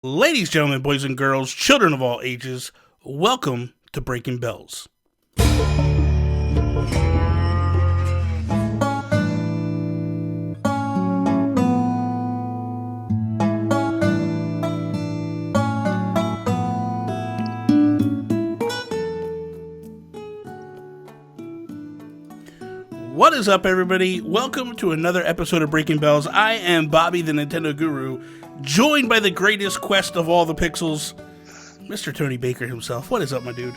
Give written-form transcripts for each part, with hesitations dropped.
Ladies, gentlemen, boys and girls, children of all ages, welcome to Breaking Bells. What is up, everybody? Welcome to another episode of Breaking Bells. I am Bobby, the Nintendo Guru, joined by the greatest quest of all the pixels, Mr. Tony Baker himself. What is up, my dude?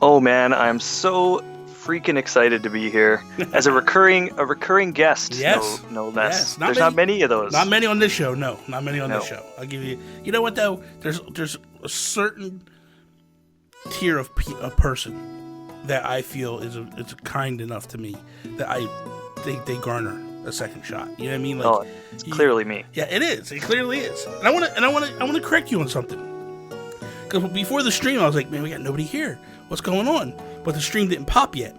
Oh man, I'm so freaking excited to be here as a recurring guest. Yes, no less. Yes. There's not many of those. Not many on this show. No, not many on this show. I'll give you. You know what though? There's a certain tier of a person that I feel is kind enough to me that I think they garner a second shot. You know what I mean? Like, it's clearly me. Yeah, it is. It clearly is. And I want to correct you on something. Because before the stream, I was like, man, we got nobody here. What's going on? But the stream didn't pop yet.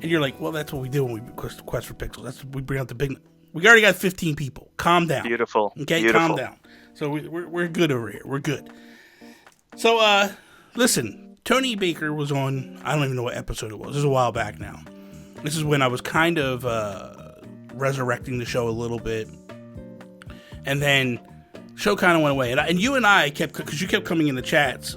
And you're like, well, that's what we do when we quest for pixels. That's we bring out the big. We already got 15 people. Calm down. Beautiful. Okay, Beautiful. Calm down. So we're good over here. We're good. So listen. Tony Baker was on, I don't even know what episode it was. This is a while back now. This is when I was kind of resurrecting the show a little bit. And then show kind of went away. And you and I kept, because you kept coming in the chats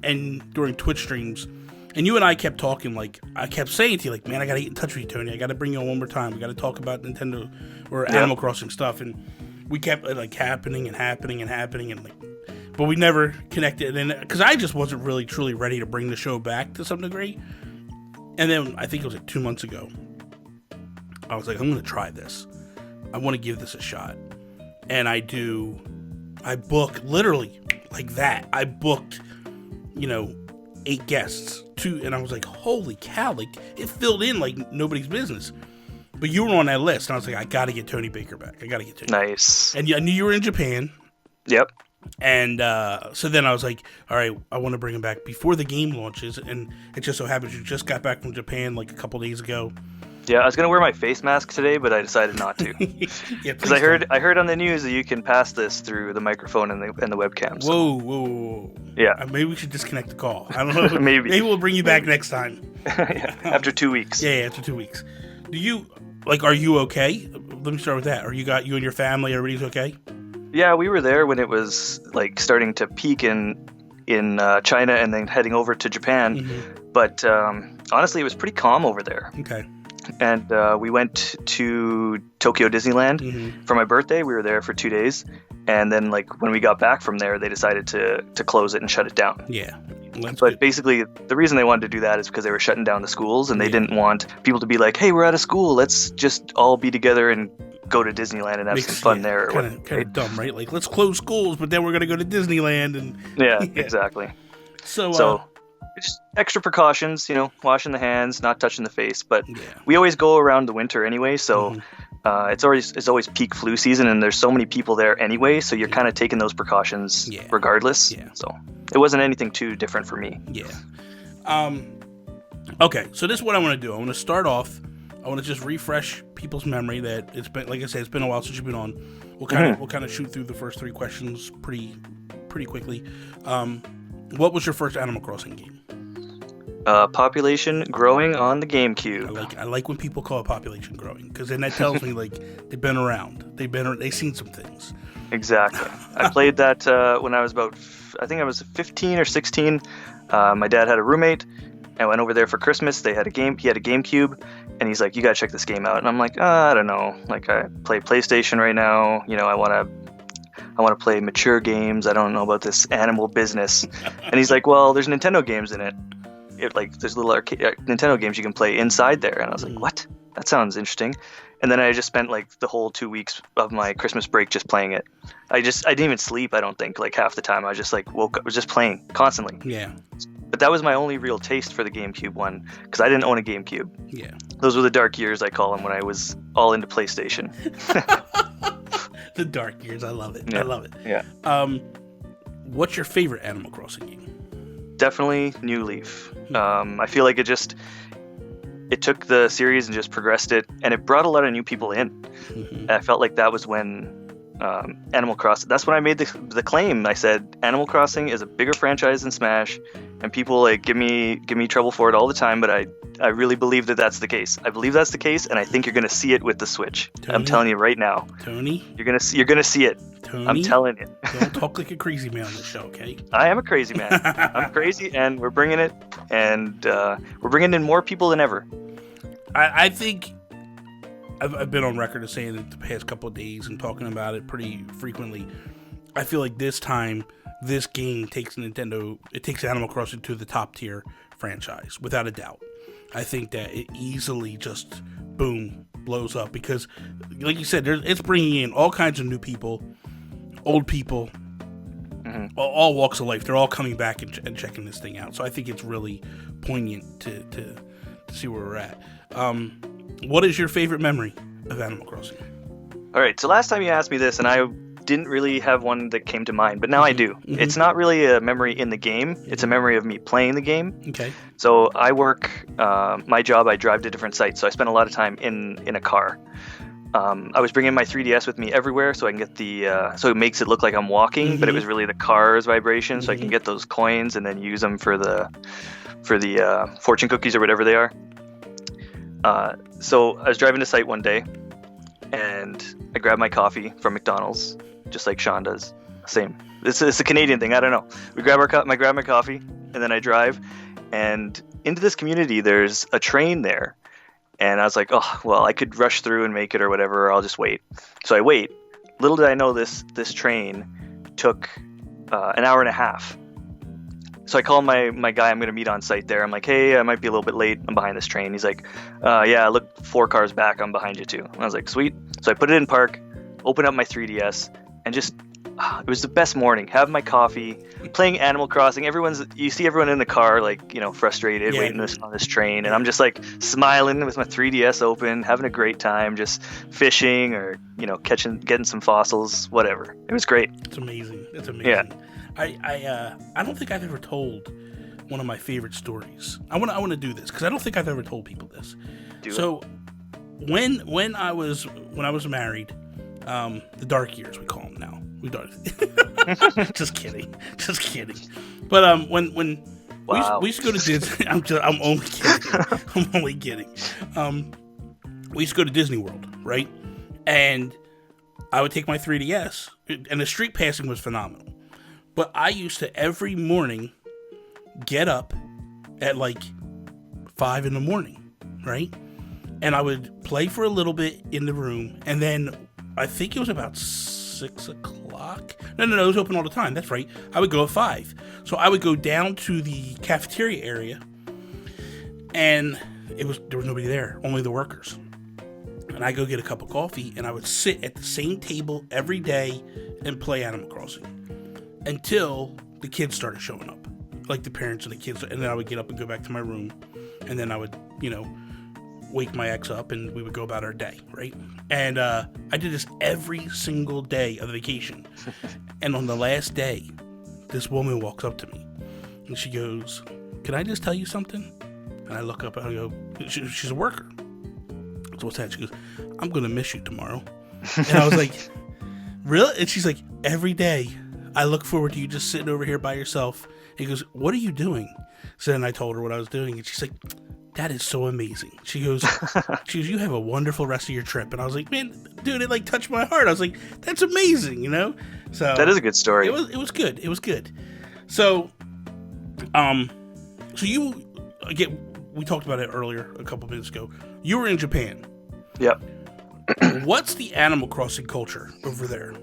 and during Twitch streams, and you and I kept talking, like, I kept saying to you, like, man, I got to get in touch with you, Tony. I got to bring you on one more time. We got to talk about Nintendo or Animal Crossing stuff. And we kept it, like, happening. And, like, but we never connected, and because I just wasn't really truly ready to bring the show back to some degree. And then I think it was like 2 months ago, I was like, I'm going to try this. I want to give this a shot. And I book literally like that. I booked, 8 guests, and I was like, holy cow, like it filled in like nobody's business. But you were on that list, and I was like, I got to get Tony Baker back. Nice. And I knew you were in Japan. Yep. And so then I was like, all right, I want to bring him back before the game launches. And it just so happens you just got back from Japan like a couple days ago. Yeah, I was going to wear my face mask today, but I decided not to. Because I heard on the news that you can pass this through the microphone and the webcam. So. Whoa. Yeah. Maybe we should disconnect the call. I don't know. Maybe we'll bring you back next time. Yeah, after 2 weeks. Yeah, after 2 weeks. Are you okay? Let me start with that. You and your family, everybody's okay? Yeah, we were there when it was like starting to peak in China and then heading over to Japan. Mm-hmm. But honestly, it was pretty calm over there. Okay. And we went to Tokyo Disneyland for my birthday. We were there for 2 days. And then like when we got back from there, they decided to close it and shut it down. Yeah. But good. Basically, the reason they wanted to do that is because they were shutting down the schools and they didn't want people to be like, hey, we're out of school. Let's just all be together and go to Disneyland and have some fun there. Kind of dumb, right? Like, let's close schools, but then we're going to go to Disneyland. And yeah, exactly. So just extra precautions, washing the hands, not touching the face. But we always go around the winter anyway, so it's always peak flu season, and there's so many people there anyway, so you're kind of taking those precautions regardless. Yeah. So it wasn't anything too different for me. Yeah. Okay, so this is what I want to do. I want to start off. I want to just refresh people's memory that it's been, like I said, it's been a while since you've been on. We'll kind of shoot through the first 3 questions pretty quickly. What was your first Animal Crossing game? Population growing on the GameCube. I like when people call it population growing, because then that tells me like they've been around. They've seen some things. Exactly. I played that when I was I think I was 15 or 16. My dad had a roommate. I went over there for Christmas. He had a GameCube, and he's like, "You gotta check this game out." And I'm like, I don't know. Like, I play PlayStation right now. I want to play mature games. I don't know about this animal business. And he's like, "Well, there's Nintendo games in it. There's little Nintendo games you can play inside there." And I was like, "What? That sounds interesting." And then I just spent like the whole 2 weeks of my Christmas break just playing it. I didn't even sleep. I don't think, like half the time. I just like woke up, was just playing constantly. Yeah. But that was my only real taste for the GameCube one, because I didn't own a GameCube. Yeah. Those were the dark years, I call them, when I was all into PlayStation. The dark years. I love it. Yeah. I love it. Yeah. What's your favorite Animal Crossing game? Definitely New Leaf. I feel like it took the series and just progressed it, and it brought a lot of new people in. I felt like that was when Animal Crossing. That's when I made the claim. I said Animal Crossing is a bigger franchise than Smash, and people like give me trouble for it all the time. But I really believe that that's the case. I believe that's the case, and I think you're gonna see it with the Switch. Tony? I'm telling you right now. Tony, you're gonna see it. Tony, I'm telling you. Don't talk like a crazy man on the show, okay? I am a crazy man. I'm crazy, and we're bringing it, and we're bringing in more people than ever. I think I've been on record as saying it the past couple of days and talking about it pretty frequently. I feel like this time, this game takes Animal Crossing to the top tier franchise, without a doubt. I think that it easily just, boom, blows up because, like you said, it's bringing in all kinds of new people, old people, all walks of life. They're all coming back and checking this thing out. So I think it's really poignant to see where we're at. What is your favorite memory of Animal Crossing? All right, so last time you asked me this, and I didn't really have one that came to mind, but now I do. Mm-hmm. It's not really a memory in the game. It's a memory of me playing the game. Okay. So I work, my job, I drive to different sites, so I spend a lot of time in a car. I was bringing my 3DS with me everywhere so I can get so it makes it look like I'm walking, but it was really the car's vibration, so I can get those coins and then use them for the fortune cookies or whatever they are. So I was driving to site one day, and I grabbed my coffee from McDonald's, just like Sean does. Same. It's a Canadian thing. I don't know. I grab my coffee, and then I drive, and into this community, there's a train there. And I was like, oh, well, I could rush through and make it or whatever, or I'll just wait. So I wait. Little did I know this train took an hour and a half. So I call my guy I'm going to meet on site there. I'm like, hey, I might be a little bit late. I'm behind this train. He's like, yeah, look 4 cars back. I'm behind you too. And I was like, sweet. So I put it in park, open up my 3DS, and just, it was the best morning. Have my coffee, playing Animal Crossing. You see everyone in the car, like, frustrated, waiting on this train. And I'm just like smiling with my 3DS open, having a great time, just fishing or, getting some fossils, whatever. It was great. It's amazing. It's amazing. Yeah. I don't think I've ever told one of my favorite stories. I want to do this because I don't think I've ever told people this. When I was married, the dark years we call them now. Just kidding. But when wow. we used to go to Disney, I'm only kidding. We used to go to Disney World, right? And I would take my 3DS, and the street passing was phenomenal. But I used to every morning get up at like 5 a.m, right? And I would play for a little bit in the room, and then I think it was about 6 o'clock. No, it was open all the time. That's right. I would go at 5. So I would go down to the cafeteria area, and there was nobody there, only the workers. And I go get a cup of coffee, and I would sit at the same table every day and play Animal Crossing. Until the kids started showing up, like the parents and the kids, and then I would get up and go back to my room, and then I would, wake my ex up, and we would go about our day, right? And I did this every single day of the vacation. And on the last day, this woman walks up to me, and she goes, "Can I just tell you something?" And I look up, and I go, she's a worker. So what's that? She goes, "I'm gonna miss you tomorrow." And I was like, "Really?" And she's like, "Every day I look forward to you just sitting over here by yourself." And he goes, "What are you doing?" So then I told her what I was doing, and she's like, "That is so amazing." She goes, "You have a wonderful rest of your trip." And I was like, "Man, dude, it like touched my heart." I was like, "That's amazing," So that is a good story. It was good. It was good. So, you we talked about it earlier a couple minutes ago. You were in Japan. Yep. What's the Animal Crossing culture over there?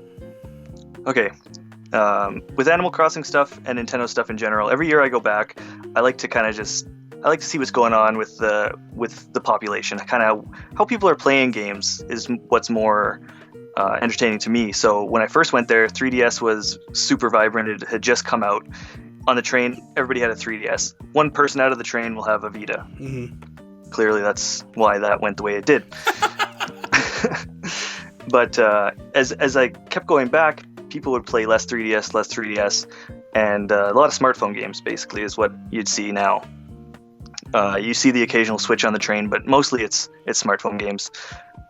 Okay. With Animal Crossing stuff and Nintendo stuff in general, every year I go back, I like to see what's going on with the population. Kind of how people are playing games is what's more entertaining to me. So when I first went there, 3DS was super vibrant. It had just come out. On the train, everybody had a 3DS. One person out of the train will have a Vita. Mm-hmm. Clearly, that's why that went the way it did. But as I kept going back, people would play less 3DS, and a lot of smartphone games, basically, is what you'd see now. You see the occasional Switch on the train, but mostly it's smartphone games.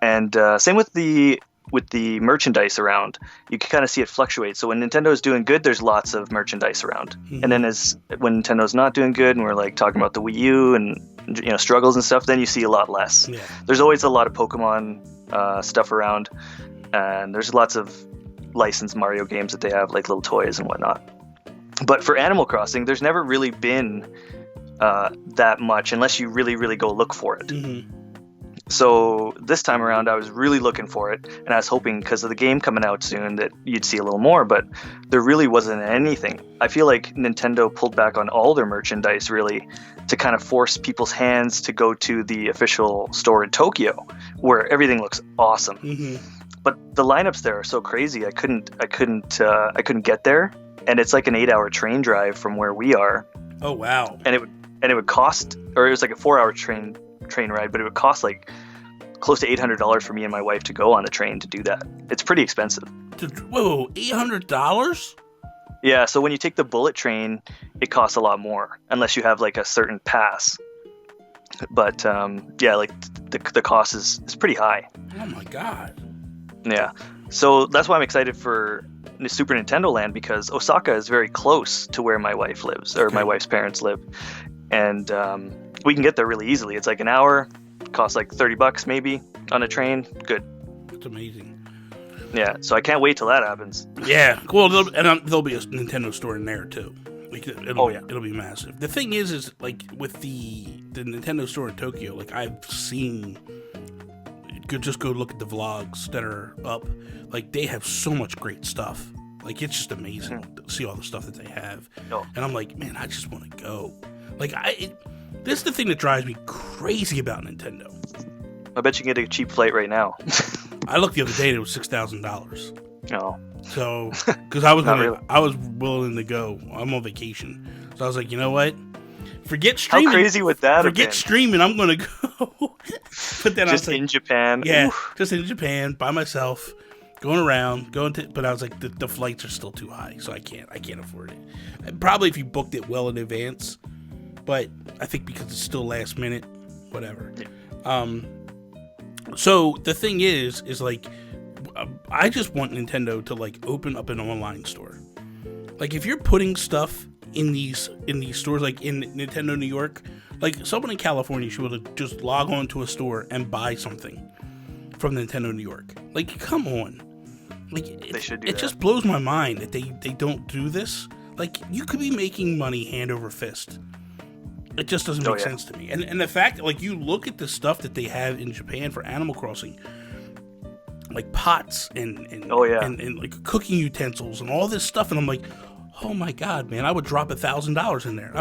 And same with the with the merchandise around, you can kind of see it fluctuate. So when Nintendo is doing good, there's lots of merchandise around, and then when Nintendo's not doing good, and we're like talking about the Wii U and struggles and stuff, then you see a lot less. Yeah. There's always a lot of Pokemon stuff around, and there's lots of licensed Mario games that they have, like little toys and whatnot. But for Animal Crossing, there's never really been that much unless you really, really go look for it. So this time around, I was really looking for it, and I was hoping, because of the game coming out soon, that you'd see a little more, but there really wasn't anything. I feel like Nintendo pulled back on all their merchandise, really, to kind of force people's hands to go to the official store in Tokyo, where everything looks awesome. But the lineups there are so crazy, I couldn't get there, and it's like an 8-hour train drive from where we are. Oh wow! And it would cost, or it was like a 4-hour train ride, but it would cost like close to $800 for me and my wife to go on the train to do that. It's pretty expensive. Whoa, $800? Yeah, so when you take the bullet train, it costs a lot more, unless you have like a certain pass. But yeah, like the cost is pretty high. Oh my god. Yeah, so that's why I'm excited for Super Nintendo Land, because Osaka is very close to where my wife lives, or my wife's parents live, and we can get there really easily. It's like an hour, costs like $30 maybe on a train. Good. That's amazing. Yeah, so I can't wait till that happens. Yeah, well, there'll be a Nintendo store in there too. Like it'll be massive. The thing is like with the Nintendo store in Tokyo, like I've seen. Just go look at the vlogs that are up. Like they have so much great stuff. Like it's just amazing to see all the stuff that they have. And I'm like, man, I just want to go. Like this is the thing that drives me crazy about Nintendo. I bet you can get a cheap flight right now. I looked the other day and it was $6,000. Oh. So, because I was really. I was willing to go. I'm on vacation, so I was like, you know what? Forget streaming. How crazy would that have been? Forget streaming. I'm gonna go. But then I was like, in Japan. Yeah, Oof. just in Japan by myself, going around, But I was like, the flights are still too high, so I can't afford it. And probably if you booked it well in advance, but I think because it's still last minute, whatever. Yeah. So the thing is like, I just want Nintendo to like open up an online store. Like if you're putting stuff in these stores, like in Nintendo New York, like someone in California should be able to just log on to a store and buy something from Nintendo New York. Like, come on. Like they should do that. It just blows my mind that they don't do this. Like, you could be making money hand over fist. It just doesn't make sense to me. And the fact that, like, you look at the stuff that they have in Japan for Animal Crossing, like pots and like cooking utensils and all this stuff, and I'm like, oh my god, man, I would drop $1,000 in there.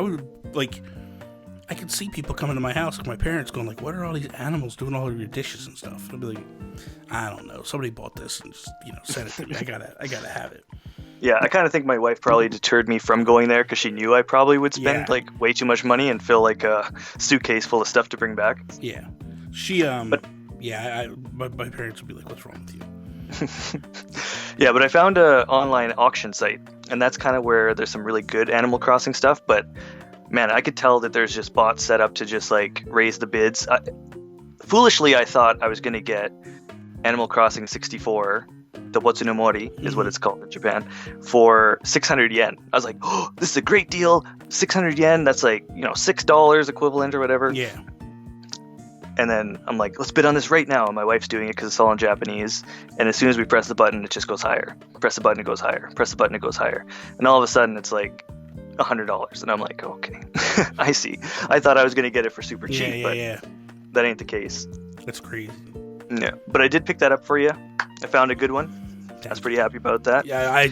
I could see people coming to my house, like my parents going like, what are all these animals doing all of your dishes and stuff? I'd be like, I don't know. Somebody bought this and just, sent it to me. I gotta have it. Yeah, I kind of think my wife probably deterred me from going there because she knew I probably would spend like way too much money and fill like a suitcase full of stuff to bring back. Yeah. She, my parents would be like, what's wrong with you? Yeah, but I found a online auction site, and that's kind of where there's some really good Animal Crossing stuff, but man, I could tell that there's just bots set up to just like raise the bids. Foolishly, I thought I was going to get Animal Crossing 64, the Watsunomori is what it's called in Japan, for 600 yen. I was like, oh, this is a great deal. 600 yen, that's like, $6 equivalent or whatever. Yeah. And then I'm like, let's bid on this right now. And my wife's doing it because it's all in Japanese. And as soon as we press the button, it just goes higher. Press the button, it goes higher. Press the button, it goes higher. And all of a sudden, it's like $100. And I'm like, okay, I see. I thought I was going to get it for super cheap, but that ain't the case. That's crazy. Yeah, but I did pick that up for you. I found a good one. I was pretty happy about that. Yeah,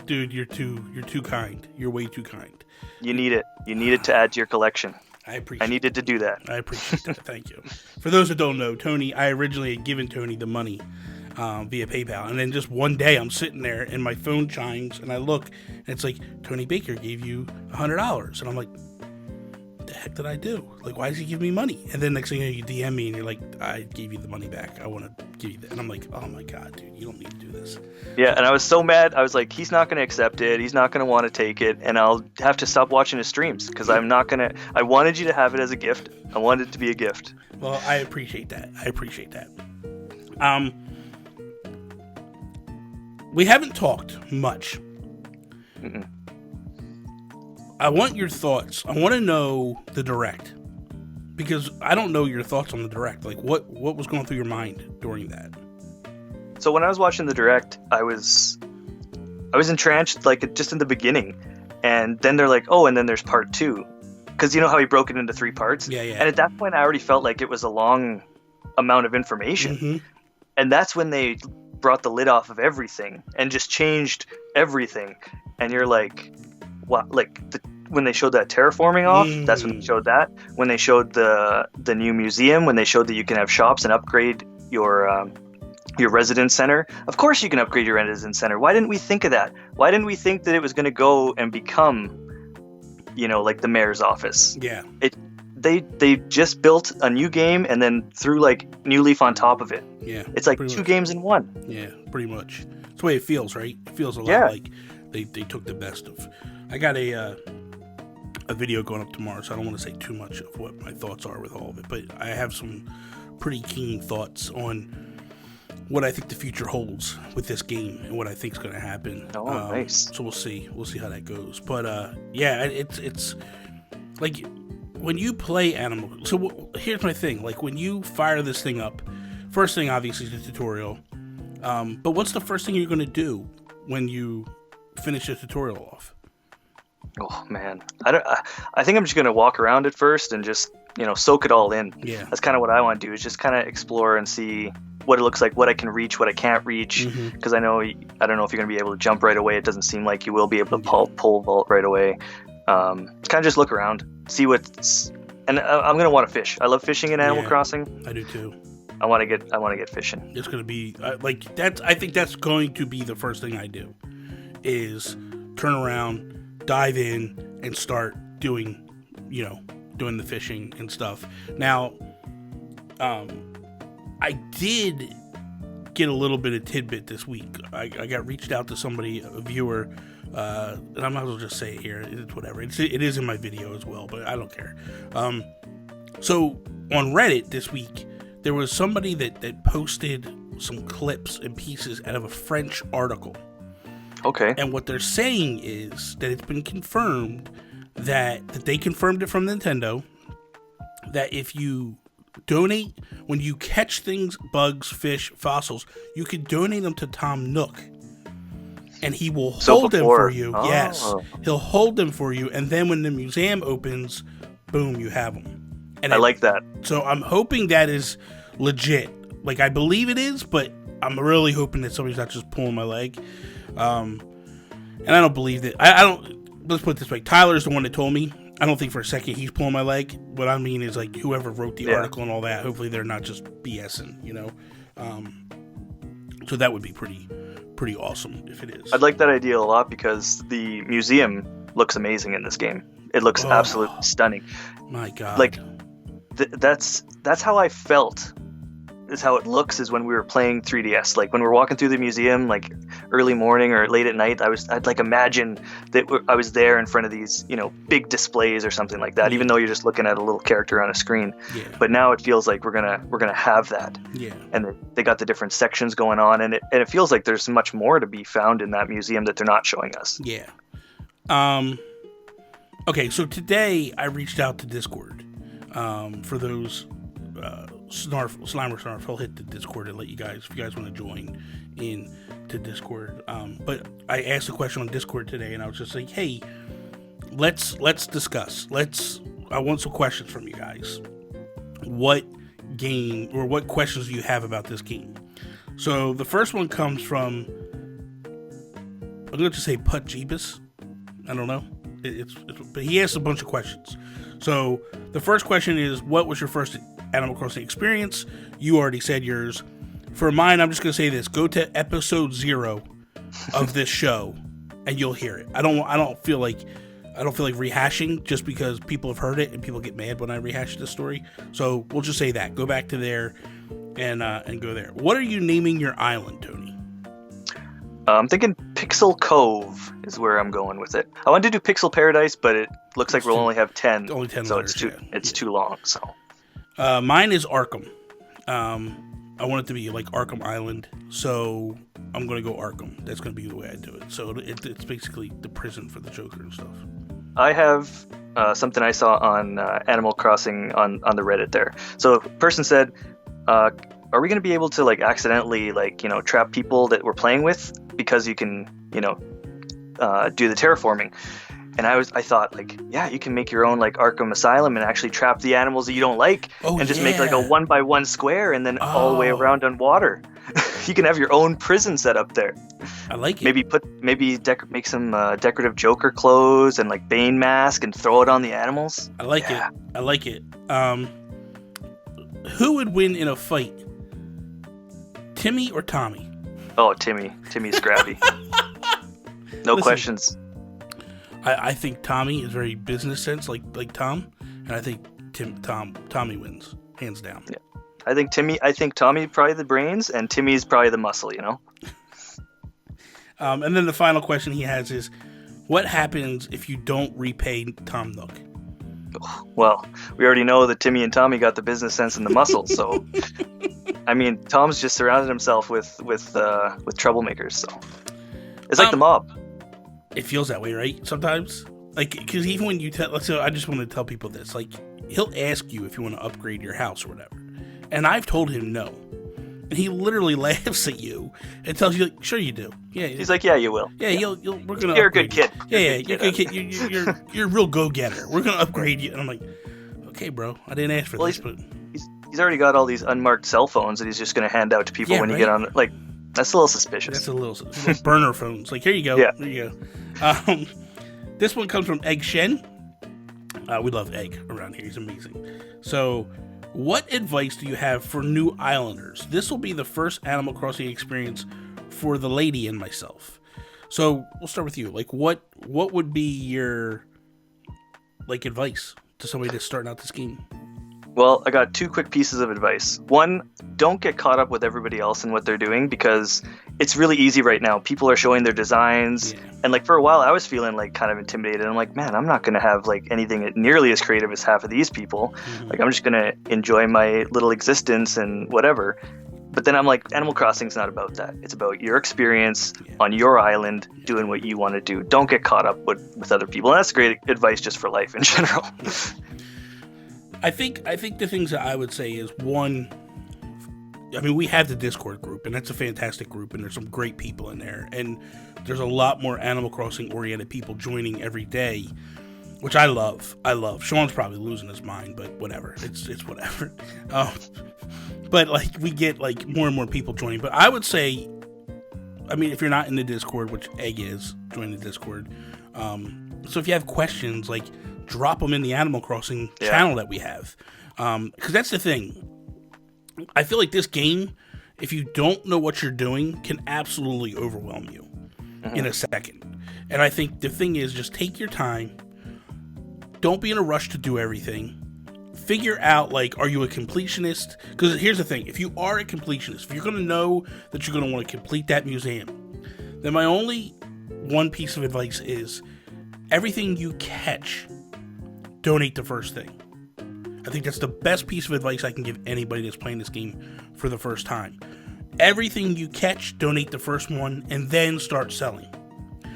dude, you're too kind. You're way too kind. You need it. You need it to add to your collection. I needed to do that. I appreciate that. Thank you. For those that don't know, I originally had given Tony the money via PayPal, and then just one day I'm sitting there and my phone chimes and I look and it's like, Tony Baker gave you $100, and I'm like, what the heck did I do? Like, why does he give me money? And then next thing you know, you DM me and you're like, I gave you the money back. I want to give you that. And I'm like, oh my god, dude, you don't need to do this. Yeah, and I was so mad. I was like, he's not going to accept it. He's not going to want to take it, and I'll have to stop watching his streams because I'm not going to. I wanted you to have it as a gift. I wanted it to be a gift. Well, I appreciate that. we haven't talked much. Mm-mm. I want your thoughts. I want to know the Direct, because I don't know your thoughts on the Direct. Like, what was going through your mind during that? So when I was watching the Direct, I was entranced, like, just in the beginning, and then they're like, oh, and then there's part 2, because you know how he broke it into 3 parts. Yeah. And at that point, I already felt like it was a long amount of information, Mm-hmm. and that's when they brought the lid off of everything and just changed everything. And you're like, what? Like when they showed that terraforming off, that's when they showed that. When they showed the new museum, when they showed that you can have shops and upgrade your residence center. Of course you can upgrade your residence center. Why didn't we think of that? Why didn't we think that it was going to go and become, like the mayor's office? Yeah. They just built a new game and then threw like New Leaf on top of it. Yeah. It's like 2 games in one. Yeah, pretty much. That's the way it feels, right? It feels a lot like they took the best of. I got a video going up tomorrow, so I don't want to say too much of what my thoughts are with all of it, but I have some pretty keen thoughts on what I think the future holds with this game and what I think is going to happen. Oh, nice. So we'll see how that goes. But yeah, it's like when you play Animal. So here's my thing: like when you fire this thing up, first thing obviously is the tutorial. But what's the first thing you're going to do when you finish the tutorial off? Oh man, I think I'm just gonna walk around it first and just soak it all in. Yeah, that's kind of what I want to do, is just kind of explore and see what it looks like, what I can reach, what I can't reach. Because I don't know if you're gonna be able to jump right away. It doesn't seem like you will be able to pole vault right away. Kind of just look around, see what's, and I'm gonna want to fish. I love fishing in Animal Crossing. I do too. I want to get fishing. It's gonna be like that's. I think that's going to be the first thing I do, is turn around, dive in, and start doing the fishing and stuff. Now, I did get a little bit of tidbit this week. I got reached out to somebody, a viewer, and I might as well just say it here. It's whatever. It is in my video as well, but I don't care. So on Reddit this week, there was somebody that posted some clips and pieces out of a French article. Okay. And what they're saying is that it's been confirmed that they confirmed it from Nintendo, that if you donate, when you catch things, bugs, fish, fossils, you can donate them to Tom Nook. And he will hold them for you. Oh. Yes. He'll hold them for you. And then when the museum opens, boom, you have them. And I like that. So I'm hoping that is legit. Like, I believe it is, but I'm really hoping that somebody's not just pulling my leg. And I don't believe that. I don't. Let's put it this way. Tyler's the one that told me. I don't think for a second he's pulling my leg. What I mean is, like, whoever wrote the article and all that, hopefully they're not just BSing, So that would be pretty awesome if it is. I'd like that idea a lot, because the museum looks amazing in this game. It looks absolutely stunning. My God. Like, that's how I felt. Is how it looks is when we were playing 3DS. Like when we're walking through the museum, like early morning or late at night, I'd like imagine that I was there in front of these, big displays or something like that. Even though you're just looking at a little character on a screen. Yeah. But now it feels like we're gonna have that. Yeah. And they got the different sections going on, and it feels like there's much more to be found in that museum that they're not showing us. Yeah. Okay, so today I reached out to Discord. For those. Slimer, I'll hit the Discord and let you guys, if you guys want to join in to Discord. But I asked a question on Discord today, and I was just like, hey, let's discuss. I want some questions from you guys. What game or what questions do you have about this game? So the first one comes from, I'm going to say Put Jeebus. I don't know. But he asked a bunch of questions. So the first question is, what was your first Animal Crossing experience? You already said yours. For mine, I'm just going to say this. Go to episode 0 of this show and you'll hear it. I don't feel like rehashing, just because people have heard it and people get mad when I rehash this story. So we'll just say that. Go back to there and go there. What are you naming your island, Tony? I'm thinking Pixel Cove is where I'm going with it. I wanted to do Pixel Paradise, but it looks like we'll only have 10. Only 10 so letters, it's too long. So mine is Arkham. I I want it to be like Arkham Island, so I'm going to go Arkham. That's going to be the way I do it. So it's basically the prison for the Joker and stuff. I have something I saw on Animal Crossing on the Reddit there. So a person said, are we going to be able to like accidentally like, you know, trap people that we're playing with because you can, you know, do the terraforming? And I thought like, yeah, you can make your own like Arkham Asylum and actually trap the animals that you don't like, and just make like a 1x1 square and then all the way around on water. You can have your own prison set up there. I like it. Make some decorative Joker clothes and like Bane mask and throw it on the animals. I like it. I like it. Who would win in a fight? Timmy or Tommy? Oh, Timmy. Timmy's scrappy. No questions. I think Tommy is very business sense, like Tom, and I think Tommy wins, hands down. Yeah. I think Tommy probably the brains, and Timmy's probably the muscle, you know? And then the final question he has is, what happens if you don't repay Tom Nook? Well, we already know that Timmy and Tommy got the business sense and the muscle, so... I mean, Tom's just surrounded himself with troublemakers, so... It's like the mob. It feels that way, right? Sometimes, like, because even when you so I just want to tell people this, like, he'll ask you if you want to upgrade your house or whatever, and I've told him no, and he literally laughs at you and tells you, like, sure you do. Yeah, he's like, yeah, you will. Yeah, you'll. We're gonna. You're a good kid. You're a good kid. You're a real go getter. We're gonna upgrade you, and I'm like, okay, bro, I didn't ask for this, but he's already got all these unmarked cell phones that he's just gonna hand out to people when you get on, like. That's a little suspicious. That's a little burner phones. Like, here you go. Yeah. There you go. This one comes from Egg Shen. We love Egg around here. He's amazing. So, what advice do you have for new islanders? This will be the first Animal Crossing experience for the lady and myself. So, we'll start with you. Like, what would be your, like, advice to somebody that's starting out this game? Well, I got two quick pieces of advice. One, don't get caught up with everybody else and what they're doing, because it's really easy right now. People are showing their designs, and like for a while I was feeling like kind of intimidated. I'm like, man, I'm not going to have like anything nearly as creative as half of these people. Mm-hmm. Like, I'm just going to enjoy my little existence and whatever. But then I'm like, Animal Crossing's not about that. It's about your experience on your island, doing what you want to do. Don't get caught up with other people. And that's great advice just for life in general. I think the things that I would say is, one, I mean, we have the Discord group, and that's a fantastic group, and there's some great people in there, and there's a lot more Animal Crossing oriented people joining every day, which I love. Sean's probably losing his mind, but whatever. It's whatever. But like, we get like more and more people joining. But I would say, I mean, if you're not in the Discord, which Egg is, join the Discord. So if you have questions, like, drop them in the Animal Crossing channel that we have. Because that's the thing. I feel like this game, if you don't know what you're doing, can absolutely overwhelm you in a second. And I think the thing is, just take your time. Don't be in a rush to do everything. Figure out, like, are you a completionist? Because here's the thing. If you are a completionist, if you're going to know that you're going to want to complete that museum, then my only one piece of advice is, everything you catch, donate the first thing. I think that's the best piece of advice I can give anybody that's playing this game for the first time. Everything you catch, donate the first one, and then start selling.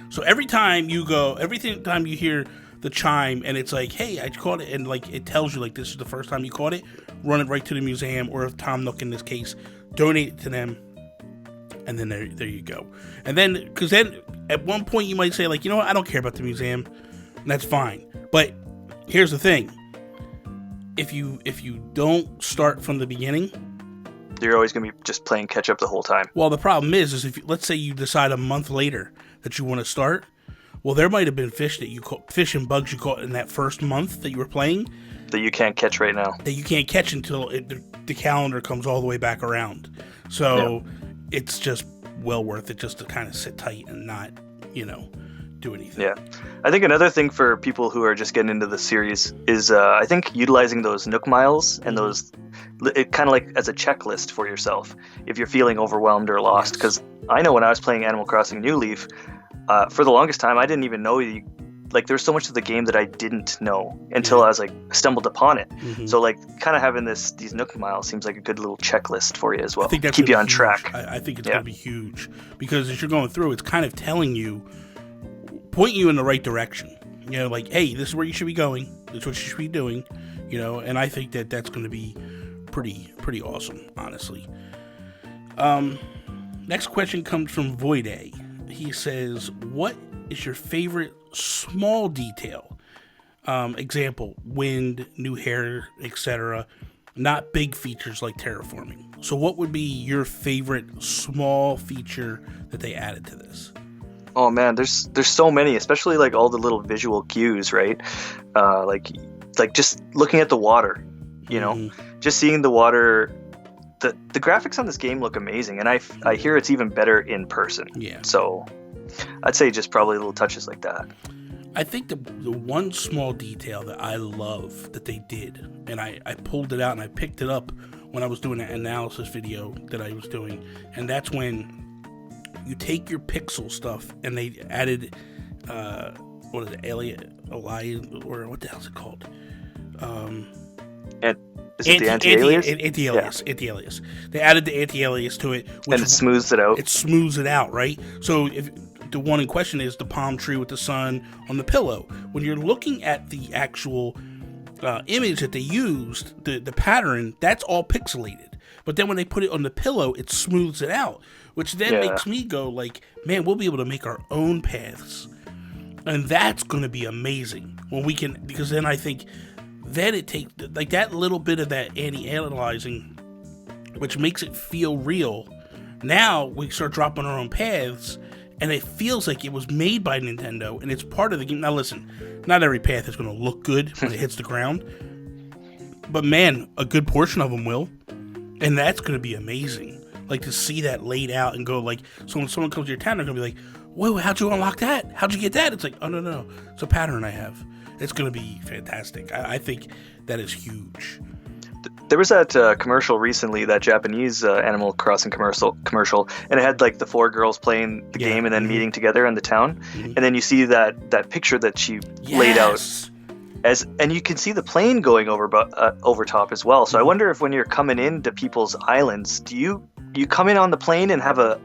So every time you hear the chime and it's like, hey, I caught it, and like it tells you like this is the first time you caught it, run it right to the museum, or if Tom Nook in this case, donate it to them, and then there you go. And then, because then at one point you might say, like, you know what, I don't care about the museum, and that's fine. But here's the thing. If you don't start from the beginning, you're always going to be just playing catch up the whole time. Well, the problem is if let's say you decide a month later that you want to start, well, there might have been fish and bugs you caught in that first month that you were playing that you can't catch right now. That you can't catch until the calendar comes all the way back around. So it's just well worth it just to kind of sit tight and not, do anything. Yeah. I think another thing for people who are just getting into the series is I think utilizing those Nook miles and those, it kind of like as a checklist for yourself if you're feeling overwhelmed or lost. Because I know when I was playing Animal Crossing New Leaf, for the longest time I didn't even know you like there's so much of the game that I didn't know until I was like stumbled upon it. So like kind of having these Nook miles seems like a good little checklist for you as well. I think that's keep you on huge. track. I think it's going to be huge because as you're going through, it's kind of telling you, pointing you in the right direction. You know, like, hey, this is where you should be going. This is what you should be doing. You know, and I think that that's going to be pretty awesome, honestly. Next question comes from Voide. He says, what is your favorite small detail? Example, wind, new hair, etc. Not big features like terraforming. So what would be your favorite small feature that they added to this? Oh man, there's so many, especially like all the little visual cues, right? Like just looking at the water, you know, just seeing the water. The graphics on this game look amazing, and I hear it's even better in person. Yeah. So I'd say just probably little touches like that. I think the one small detail that I love that they did, and I pulled it out and I picked it up when I was doing an analysis video that I was doing, and that's when you take your pixel stuff and they added, what is it, Alien, or what the hell is it called? Is it the anti-alias? Anti-alias. They added the anti-alias to it. And it smooths it out. It smooths it out, right? So if the one in question is the palm tree with the sun on the pillow. When you're looking at the actual image that they used, the pattern, that's all pixelated. But then when they put it on the pillow, it smooths it out, which then makes me go like, man, we'll be able to make our own paths. And that's going to be amazing when we can, because then I think then it takes like that little bit of that anti-analyzing, which makes it feel real. Now we start dropping our own paths, and it feels like it was made by Nintendo, and it's part of the game. Now listen, not every path is going to look good when it hits the ground, but man, a good portion of them will, and that's going to be amazing. Like to see that laid out and go like, so when someone comes to your town, they're going to be like, whoa, how'd you unlock that? How'd you get that? It's like, oh no, it's a pattern I have. It's going to be fantastic. I think that is huge. There was that commercial recently, that Japanese Animal Crossing commercial, and it had like the 4 girls playing the game and then meeting together in the town, and then you see that picture that she laid out, and you can see the plane going over top as well. So I wonder if when you're coming into people's islands, do you come in on the plane and have a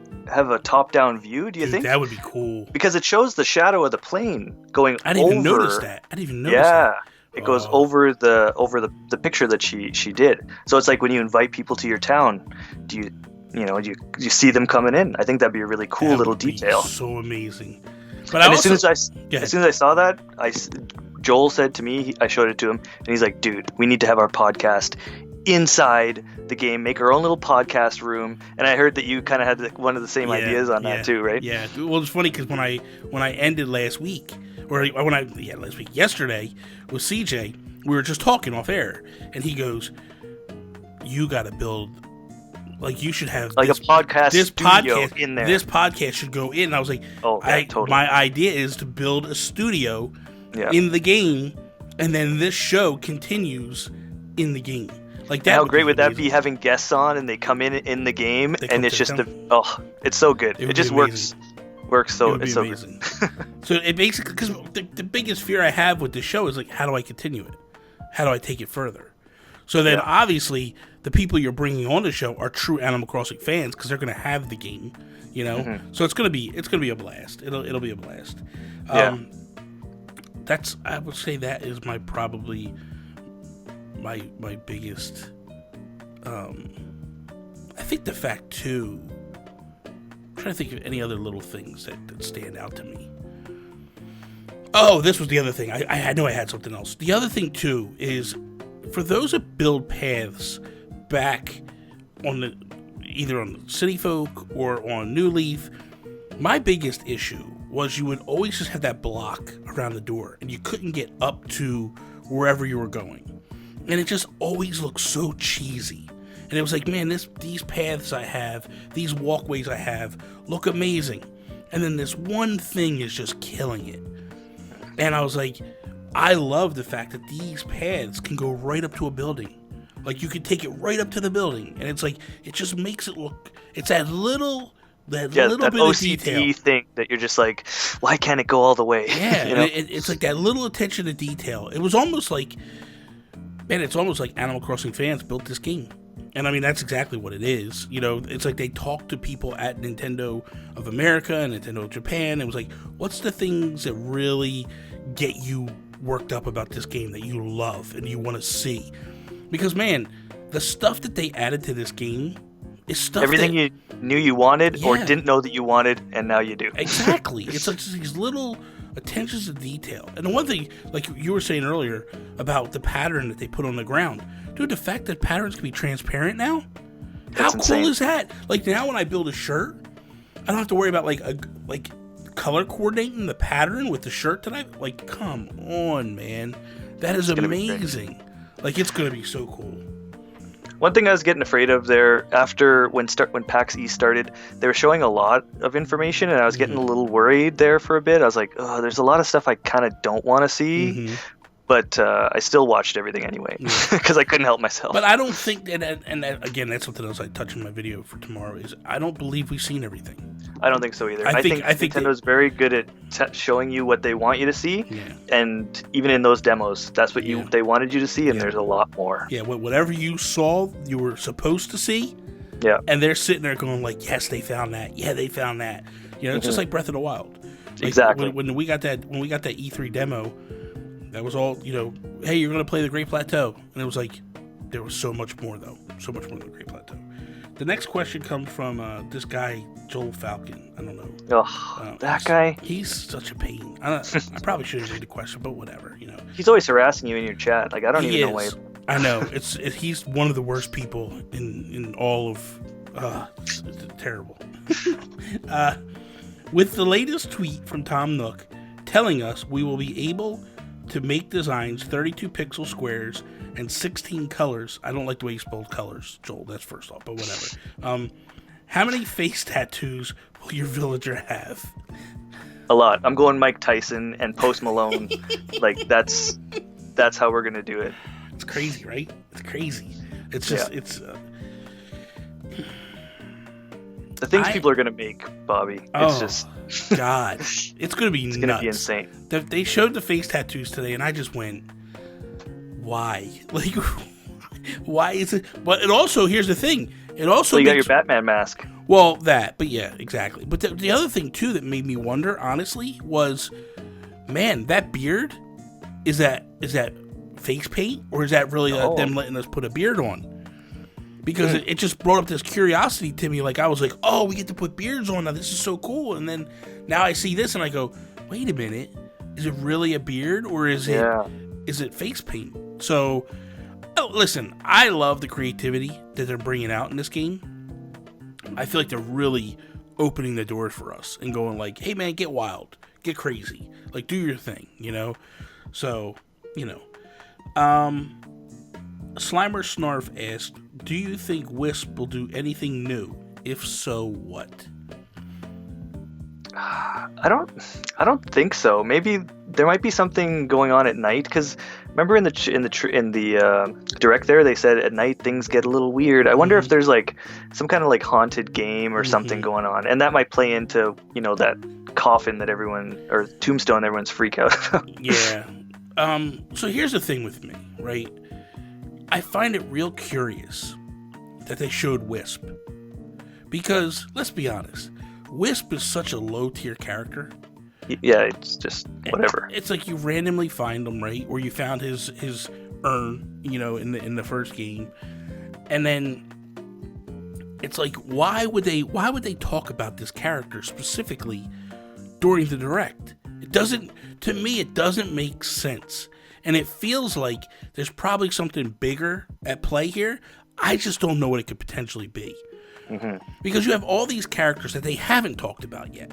top-down view, do you think? That would be cool. Because it shows the shadow of the plane going over. I didn't even notice that. Yeah. It goes over the picture that she did. So it's like when you invite people to your town, do you see them coming in? I think that'd be a really cool little detail. So amazing. But as soon as I saw that, Joel said to me, I showed it to him, and he's like, dude, we need to have our podcast inside the game, make our own little podcast room. And I heard that you kind of had one of the same ideas on that too, right? Yeah. Well, it's funny because when I ended last week, yesterday with CJ, we were just talking off air, and he goes, you got to build, like, you should have like a podcast studio in there. This podcast should go in. And I was like, totally. My idea is to build a studio in the game, and then this show continues in the game. Like that. How great would that be, having guests on and they come in the game, and it's just it's so good. It just works so it's so amazing. Good. So it basically, because the biggest fear I have with the show is like, how do I continue it? How do I take it further? So then obviously the people you're bringing on the show are true Animal Crossing fans, because they're going to have the game, you know. So it's going to be a blast. It'll be a blast. I would say that is probably my biggest. I think the fact too. I'm trying to think of any other little things that stand out to me. Oh, this was the other thing. I know I had something else. The other thing too is, for those that build paths back on either on City Folk or on New Leaf, my biggest issue was you would always just have that block around the door, and you couldn't get up to wherever you were going. And it just always looked so cheesy. And it was like, man, these paths I have, these walkways I have, look amazing. And then this one thing is just killing it. And I was like, I love the fact that these paths can go right up to a building. Like, you could take it right up to the building. And it's like, it just makes it look, it's that little That Yeah, little that bit of OCD detail. thing that you're just like, why can't it go all the way? Yeah, You know? it's like that little attention to detail. It was almost like, man, it's almost like Animal Crossing fans built this game. And I mean, that's exactly what it is. You know, it's like they talked to people at Nintendo of America and Nintendo of Japan. It was like, what's the things that really get you worked up about this game that you love and you want to see? Because, man, the stuff that they added to this game is stuff Everything you knew you wanted or Yeah. didn't know that you wanted, and now you do. Exactly. It's like these little attentions to detail. And the one thing, like you were saying earlier, about the pattern that they put on the ground. Dude, the fact that patterns can be transparent now? How That's cool insane. is that? Like, now when I build a shirt, I don't have to worry about, like color coordinating the pattern with the shirt that I... Like, come on, man. That is gonna be great. amazing. Like, it's going to be so cool. One thing I was getting afraid of there after when PAX East started, they were showing a lot of information, and I was getting a little worried there for a bit. I was like, oh, there's a lot of stuff I kind of don't want to see, Mhm. but I still watched everything anyway because I couldn't help myself. But I don't think and again, that's something else I touch in my video for tomorrow, is I don't believe we've seen everything. I don't think so either. I I think think Nintendo's very good at showing you what they want you to see, Yeah. and even in those demos, that's what Yeah. they wanted you to see, and Yeah. there's a lot more. Yeah, whatever you saw, you were supposed to see, Yeah, and they're sitting there going like, yes, they found that. Yeah, they found that. You know, it's just like Breath of the Wild. Like, Exactly. When we got that E3 demo, that was all, you know, hey, you're going to play the Great Plateau. And it was like, there was so much more, though. So much more than the Great Plateau. The next question comes from this guy, Joel Falcon. I don't know. Ugh, that guy. He's such a pain. I probably shouldn't read the question, but whatever, you know. He's always harassing you in your chat. Like, I don't He even know why. is. I know. He's one of the worst people in all of... it's terrible. With the latest tweet from Tom Nook telling us we will be able to make designs 32 pixel squares and 16 colors. I don't like the way you spelled colors, Joel. That's first off, but whatever. How many face tattoos will your villager have? A lot. I'm going Mike Tyson and Post Malone. Like, that's how we're gonna do it. It's crazy, right? It's crazy. It's just, The things people are gonna make, Bobby. It's just God. It's going to be it's nuts. gonna be insane. They showed the face tattoos today, and I just went, why? Like, why is it? But it also, here's the thing. It also So you got makes, your Batman mask. well, that, but yeah, exactly. But the other thing, too, that made me wonder, honestly, was, man, that beard, is that face paint, or is that really them letting us put a beard on? Because it just brought up this curiosity to me. Like, I was like, oh, we get to put beards on now. This is so cool. And then now I see this and I go, wait a minute. Is it really a beard, or is it face paint? So, listen, I love the creativity that they're bringing out in this game. I feel like they're really opening the doors for us and going like, hey, man, get wild. Get crazy. Like, do your thing, you know? So, you know. Slimer Snarf asked, do you think Wisp will do anything new? If so, what? I don't think so. Maybe there might be something going on at night, because remember in the direct there they said at night things get a little weird. I wonder if there's like some kind of like haunted game or something going on, and that might play into, you know, that coffin that everyone, or tombstone everyone's freak out about. Yeah. So here's the thing with me, right? I find it real curious that they showed Wisp, because let's be honest, Wisp is such a low tier character. Yeah, it's just whatever. It's like you randomly find him, right? Or you found his urn, you know, in the first game, and then it's like, why would they talk about this character specifically during the direct? To me, it doesn't make sense. And it feels like there's probably something bigger at play here. I just don't know what it could potentially be. Because you have all these characters that they haven't talked about yet,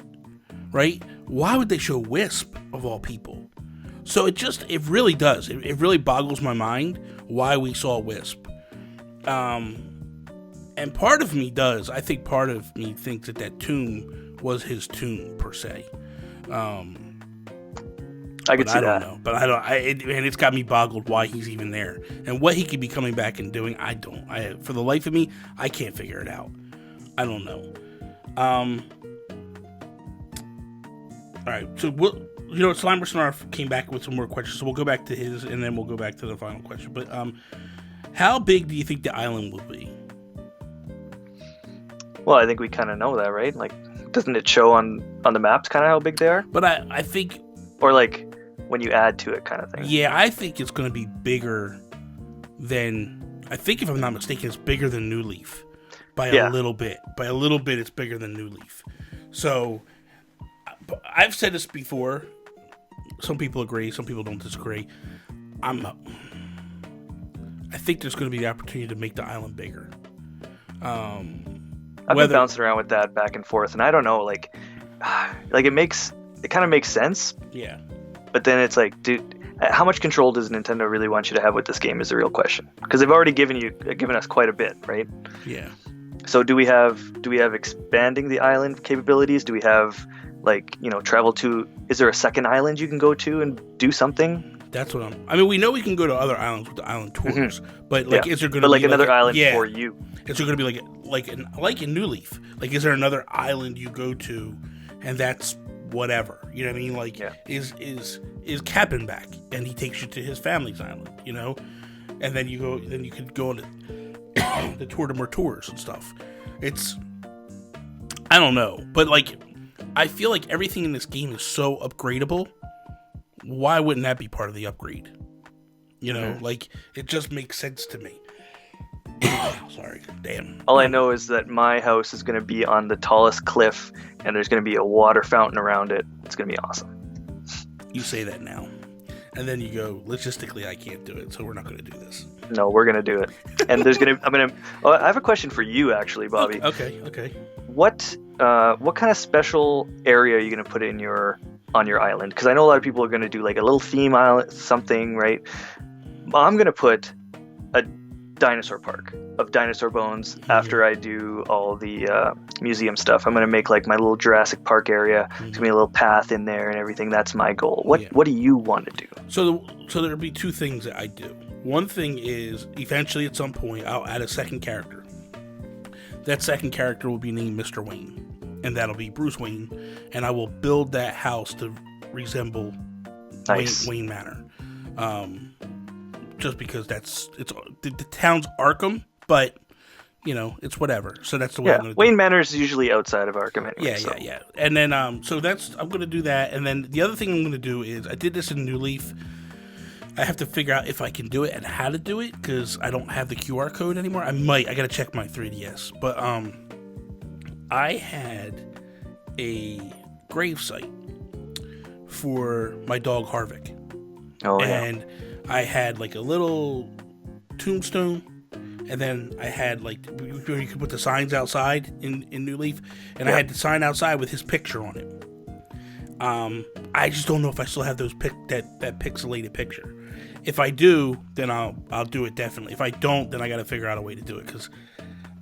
right? Why would they show Wisp, of all people? So it really does. It really boggles my mind why we saw Wisp. And part of me does. I think part of me thinks that tomb was his tomb, per se. I could see I don't that. know. But and it's got me boggled why he's even there. And what he could be coming back and doing, I don't. For the life of me, I can't figure it out. I don't know. All right, so Slimer Snarf came back with some more questions, so we'll go back to his, and then we'll go back to the final question. But how big do you think the island will be? Well, I think we kind of know that, right? Like, doesn't it show on the maps kind of how big they are? But I think... Or, like, when you add to it kind of thing. Yeah, I think it's going to be bigger than... I think, if I'm not mistaken, it's bigger than New Leaf. By a little bit. By a little bit, it's bigger than New Leaf. So, I've said this before. Some people agree, some people don't disagree. I think there's going to be the opportunity to make the island bigger. I've been bouncing around with that back and forth, and I don't know, like it kind of makes sense. Yeah. But then it's like, dude, how much control does Nintendo really want you to have with this game is the real question. Because they've already given us quite a bit, right? Yeah. So do we have expanding the island capabilities? Do we have, like, travel to? Is there a second island you can go to and do something? That's what I mean, we know we can go to other islands with the island tours, but is there going to be another island for you? Is there going to be like in New Leaf? Like, is there another island you go to, and that's whatever? You know what I mean? Like, is Captain back, and he takes you to his family's island? And then you could go on the tour to more tours and stuff. I don't know, but like, I feel like everything in this game is so upgradable. Why wouldn't that be part of the upgrade? Like, it just makes sense to me. Sorry, damn. All I know is that my house is going to be on the tallest cliff, and there's going to be a water fountain around it. It's going to be awesome. You say that now, and then you go, logistically, I can't do it, so we're not going to do this. No, we're going to do it. And I have a question for you, actually, Bobby. Okay. What kind of special area are you going to put on your island? Because I know a lot of people are going to do like a little theme island, something, right? I'm going to put a dinosaur park of dinosaur bones after I do all the museum stuff. I'm going to make like my little Jurassic Park area. There's going to be a little path in there and everything. That's my goal. What do you want to do? So there'll be two things that I do. One thing is, eventually at some point, I'll add a second character. That second character will be named Mr. Wayne, and that'll be Bruce Wayne, and I will build that house to resemble Wayne Manor. Just because the town's Arkham, but it's whatever. So that's the way I'm going to do it. Wayne Manor is usually outside of Arkham anyway. Yeah. And then I'm going to do that, and then the other thing I'm going to do is, I did this in New Leaf. I have to figure out if I can do it and how to do it, because I don't have the QR code anymore. I got to check my 3DS. But I had a gravesite for my dog Harvick. Oh, and I had like a little tombstone, and then I had like, you could put the signs outside in New Leaf, and I had the sign outside with his picture on it. I just don't know if I still have that pixelated picture. If I do, then I'll do it definitely. If I don't, then I got to figure out a way to do it, because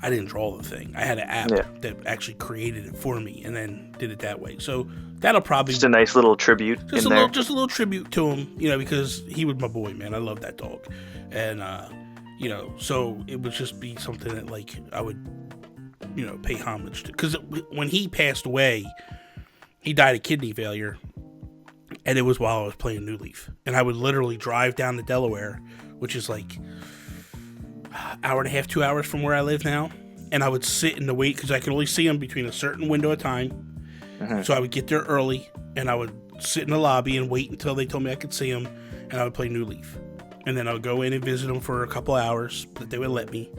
I didn't draw the thing. I had an app that actually created it for me and then did it that way. So that'll probably just a nice little tribute. Just a little tribute to him, because he was my boy, man. I love that dog, and so it would just be something that like I would, pay homage to. Because when he passed away, he died of kidney failure. And it was while I was playing New Leaf. And I would literally drive down to Delaware, which is like an hour and a half, 2 hours from where I live now. And I would sit in the wait, because I could only see him between a certain window of time. So I would get there early, and I would sit in the lobby and wait until they told me I could see him. And I would play New Leaf. And then I would go in and visit them for a couple hours that they would let me.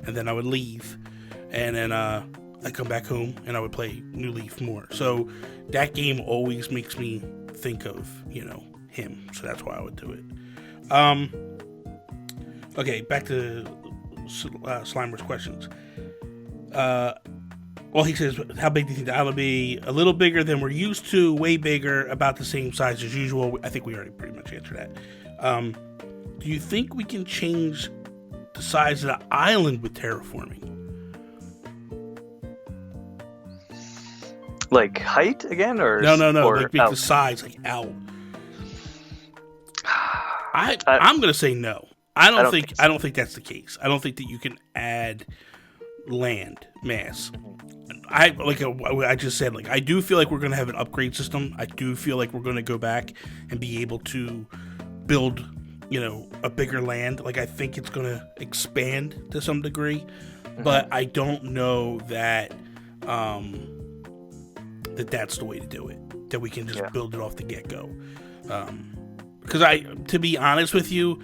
And then I would leave. And then I'd come back home, and I would play New Leaf more. So that game always makes me think of him, so that's why I would do it. Okay, back to Slimer's questions. Well, he says, how big do you think the island will be? A little bigger than we're used to, way bigger, about the same size as usual. I think we already pretty much answered that. Do you think we can change the size of the island with terraforming? Like height again, or no, or like make the size like out. I'm gonna say no. I don't think that's the case. I don't think that you can add land mass. I just said, like, I do feel like we're going to have an upgrade system. I do feel like we're going to go back and be able to build, a bigger land. Like, I think it's going to expand to some degree, but I don't know that that's the way to do it. That we can just build it off the get-go. Because to be honest with you,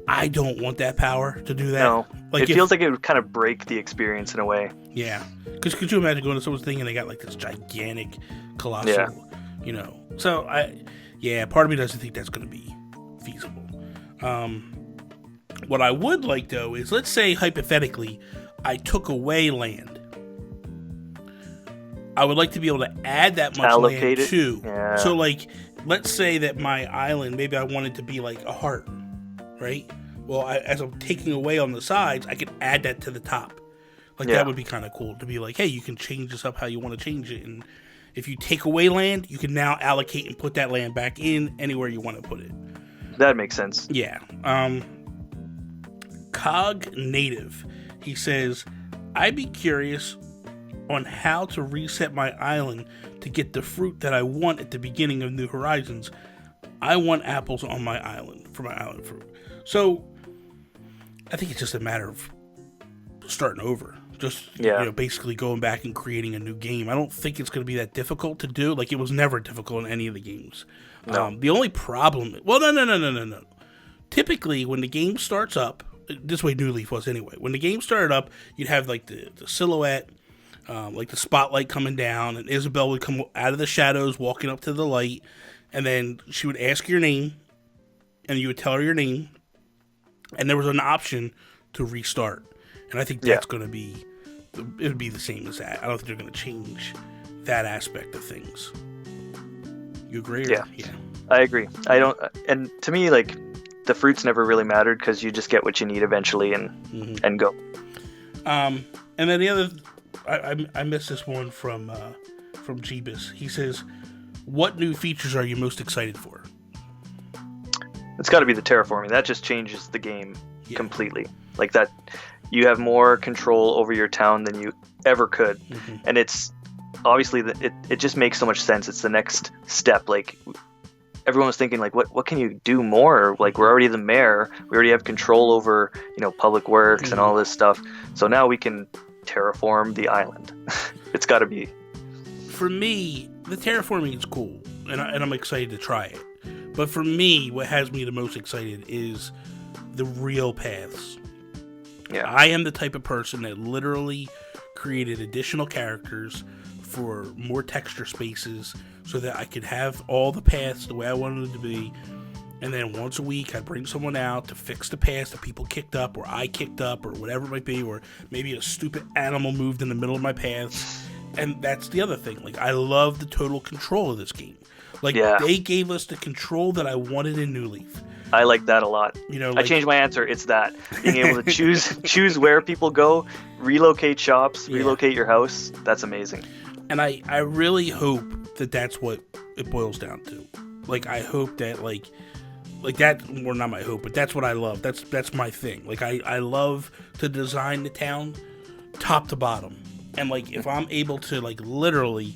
I don't want that power to do that. No, it feels like it would kind of break the experience in a way. Yeah, because could you imagine going to someone's thing and they got like this gigantic, colossal, So part of me doesn't think that's going to be feasible. What I would like though is, let's say hypothetically, I took away land. I would like to be able to add that much Allocate land too. Yeah. So like, let's say that my island, maybe I wanted to be like a heart, right? Well, as I'm taking away on the sides, I could add that to the top. Like, that would be kind of cool to be like, hey, you can change this up how you want to change it. And if you take away land, you can now allocate and put that land back in anywhere you want to put it. That makes sense. Yeah. Cog Native, he says, I'd be curious on how to reset my island to get the fruit that I want at the beginning of New Horizons. I want apples on my island for my island fruit. So I think it's just a matter of starting over. Just basically going back and creating a new game. I don't think it's going to be that difficult to do. Like, it was never difficult in any of the games. No. The only problem... Well, no. Typically, when the game starts up... This way New Leaf was anyway. When the game started up, you'd have, like, the silhouette, like the spotlight coming down, and Isabel would come out of the shadows, walking up to the light, and then she would ask your name, and you would tell her your name, and there was an option to restart. And I think that's going to be... It would be the same as that. I don't think they're going to change that aspect of things. You agree? Yeah. I agree. I don't... And to me, like, the fruits never really mattered because you just get what you need eventually and go. And then the other... I missed this one from Jeebus. He says, what new features are you most excited for? It's got to be the terraforming. That just changes the game completely. Like that, you have more control over your town than you ever could. And it's obviously it just makes so much sense. It's the next step. Like, everyone was thinking, like, what can you do more? Like, we're already the mayor. We already have control over, public works and all this stuff. So now we can terraform the island. It's got to be. For me, the terraforming is cool, and I'm excited to try it. But for me, what has me the most excited is the real paths. Yeah. I am the type of person that literally created additional characters for more texture spaces so that I could have all the paths the way I wanted them to be. And then once a week, I'd bring someone out to fix the paths that people kicked up, or I kicked up, or whatever it might be, or maybe a stupid animal moved in the middle of my paths. And that's the other thing. Like, I love the total control of this game. Like, they gave us the control that I wanted in New Leaf. I like that a lot. I changed my answer. It's that. Being able to choose where people go, relocate shops, relocate your house. That's amazing. And I really hope that that's what it boils down to. Like, I hope that, like that, well, not my hope, but that's what I love. That's my thing. Like, I love to design the town top to bottom. And, like, if I'm able to, like, literally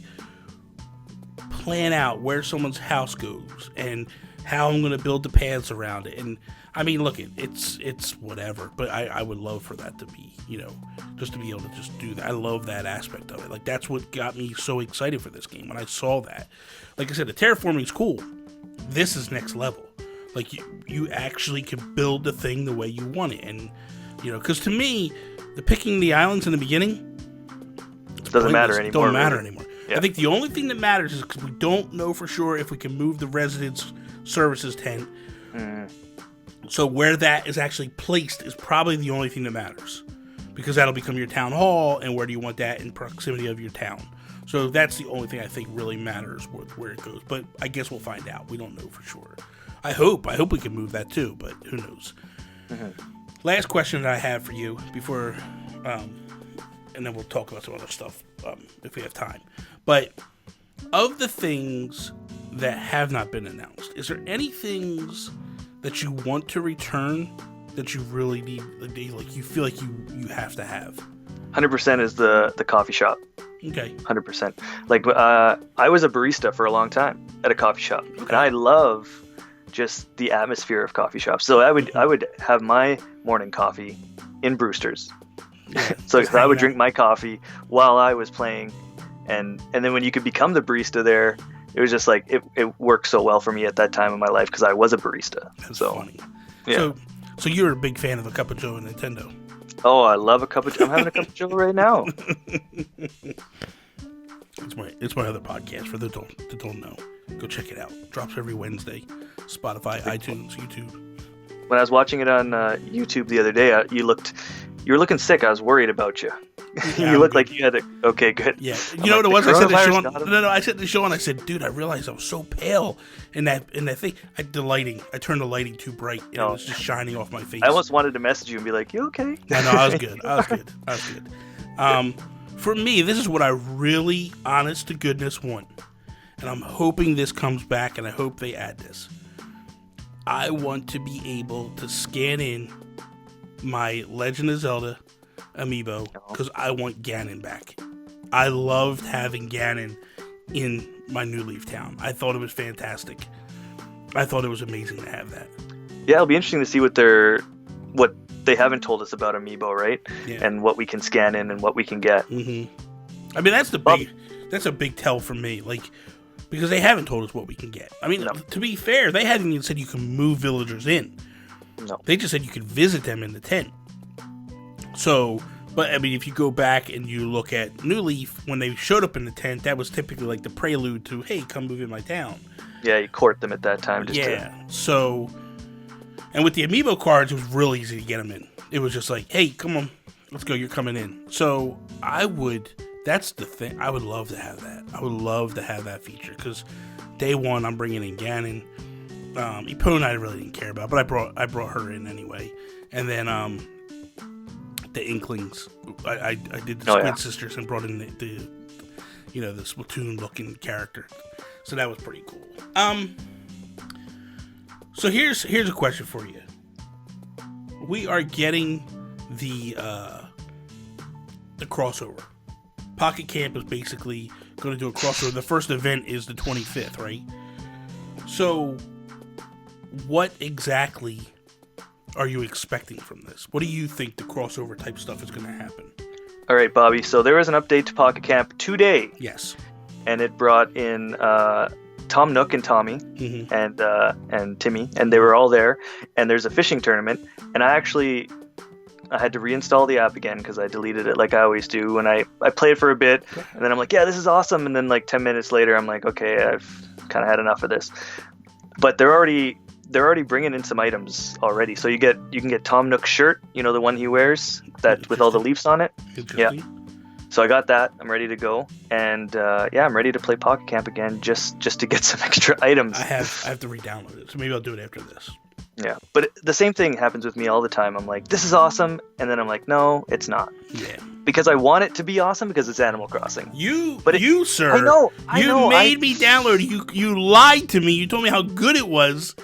plan out where someone's house goes and how I'm going to build the paths around it. And, I mean, look, it's whatever. But I would love for that to be, just to be able to just do that. I love that aspect of it. Like, that's what got me so excited for this game when I saw that. Like I said, the terraforming's cool. This is next level. Like, you actually can build the thing the way you want it. And, because to me, the picking the islands in the beginning... Doesn't matter anymore. Don't matter anymore. Yeah. I think the only thing that matters is because we don't know for sure if we can move the residence services tent. So where that is actually placed is probably the only thing that matters. Because that'll become your town hall, and where do you want that in proximity of your town? So that's the only thing I think really matters with where it goes. But I guess we'll find out. We don't know for sure. I hope we can move that too, but who knows? Last question that I have for you before... and then we'll talk about some other stuff if we have time. But of the things that have not been announced, is there any things that you want to return that you really need, like you feel like you have to have? 100% is the coffee shop. Okay. 100%. Like, I was a barista for a long time at a coffee shop, and I love just the atmosphere of coffee shops. So I would have my morning coffee in Brewster's. Yeah, So just I would hanging drink out. my coffee while I was playing, and then when you could become the barista there, it was just like it worked so well for me at that time in my life because I was a barista. That's so funny. yeah. So you're a big fan of a cup of Joe and Nintendo. Oh, I love a cup of. I'm having a cup of Joe right now. It's my other podcast for those that don't know. Go check it out. Drops every Wednesday. Spotify, iTunes, YouTube. When I was watching it on YouTube the other day, you were looking sick. I was worried about you. Yeah, You looked like you had a. Okay, good. Yeah, I'm you know like, what it was? the I said to coronavirus Sean. got him. No, I said to Sean. I said, dude, I realized I was so pale in that thing. I turned the lighting too bright, and it was just shining off my face. I almost wanted to message you and be like, "You okay?" No, I was good. I was good. For me, this is what I really, honest to goodness, want, and I'm hoping this comes back, and I hope they add this. I want to be able to scan in my Legend of Zelda amiibo because I want Ganon back. I loved having Ganon in my New Leaf Town. I thought it was fantastic. I thought it was amazing to have that. Yeah, it'll be interesting to see what they haven't told us about amiibo, right? Yeah. And what we can scan in and what we can get. Mm-hmm. I mean, that's a big tell for me, like, because they haven't told us what we can get. I mean, No. to be fair, they haven't even said you can move villagers in. No. They just said you could visit them in the tent. So, but I mean, if you go back and you look at New Leaf, when they showed up in the tent, that was typically like the prelude to, hey, come move in my town. Yeah, you court them at that time. So, and with the amiibo cards, it was real easy to get them in. It was just like, hey, come on, let's go, you're coming in. So, that's the thing, I would love to have that. I would love to have that feature, because day one, I'm bringing in Ganon. Epona I really didn't care about, but I brought her in anyway. And then, the Inklings, I did the Squid Sisters and brought in the Splatoon looking character. So that was pretty cool. So here's a question for you. We are getting the crossover. Pocket Camp is basically going to do a crossover. The first event is the 25th, right? So what exactly are you expecting from this? What do you think the crossover type stuff is going to happen? All right, Bobby. So there was an update to Pocket Camp today. Yes. And it brought in Tom Nook and Tommy and Timmy, and they were all there. And there's a fishing tournament. And I had to reinstall the app again because I deleted it like I always do. And I played for a bit, and then I'm like, yeah, this is awesome. And then like 10 minutes later, I'm like, okay, I've kind of had enough of this. But they're already bringing in some items already. So you can get Tom Nook's shirt, the one he wears that with all the leaves on it. Yeah. So I got that. I'm ready to go, and I'm ready to play Pocket Camp again, just to get some extra items. I have to re-download it, so maybe I'll do it after this. Yeah, but the same thing happens with me all the time. I'm like, this is awesome, and then I'm like, no, it's not. Yeah. Because I want it to be awesome because it's Animal Crossing. Sir. I know. You made me download it. You lied to me. You told me how good it was.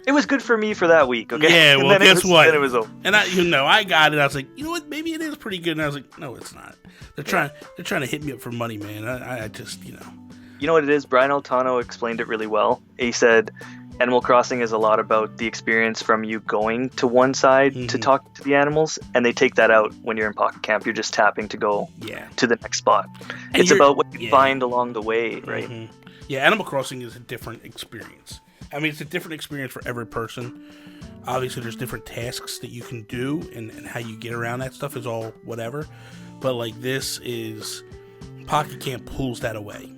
It was good for me for that week, okay? Yeah, well, guess what? Then it was over. And I got it. I was like, you know what? Maybe it is pretty good. And I was like, no, it's not. They're trying to hit me up for money, man. I just. You know what it is? Brian Altano explained it really well. He said Animal Crossing is a lot about the experience from you going to one side to talk to the animals, and they take that out when you're in Pocket Camp. You're just tapping to go to the next spot. And it's about what you find along the way, right? Mm-hmm. Yeah, Animal Crossing is a different experience. I mean, it's a different experience for every person. Obviously, there's different tasks that you can do, and how you get around that stuff is all whatever. But, like, this is... Pocket Camp pulls that away.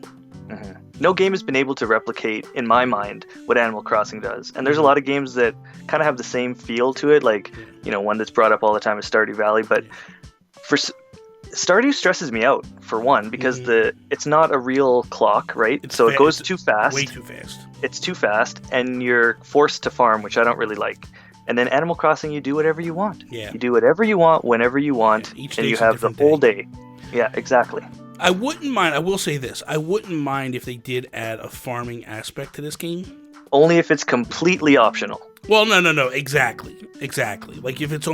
Mm-hmm. No game has been able to replicate, in my mind, what Animal Crossing does. And there's a lot of games that kind of have the same feel to it, like, one that's brought up all the time is Stardew Valley. But for Stardew stresses me out, for one, because it's not a real clock, right? It goes too fast. Way too fast. It's too fast, and you're forced to farm, which I don't really like. And then Animal Crossing, you do whatever you want. Yeah. You do whatever you want, whenever you want, and you have the whole day. Yeah, exactly. I wouldn't mind, I will say this, I wouldn't mind if they did add a farming aspect to this game. Only if it's completely optional. Well, no, exactly. Like, if it's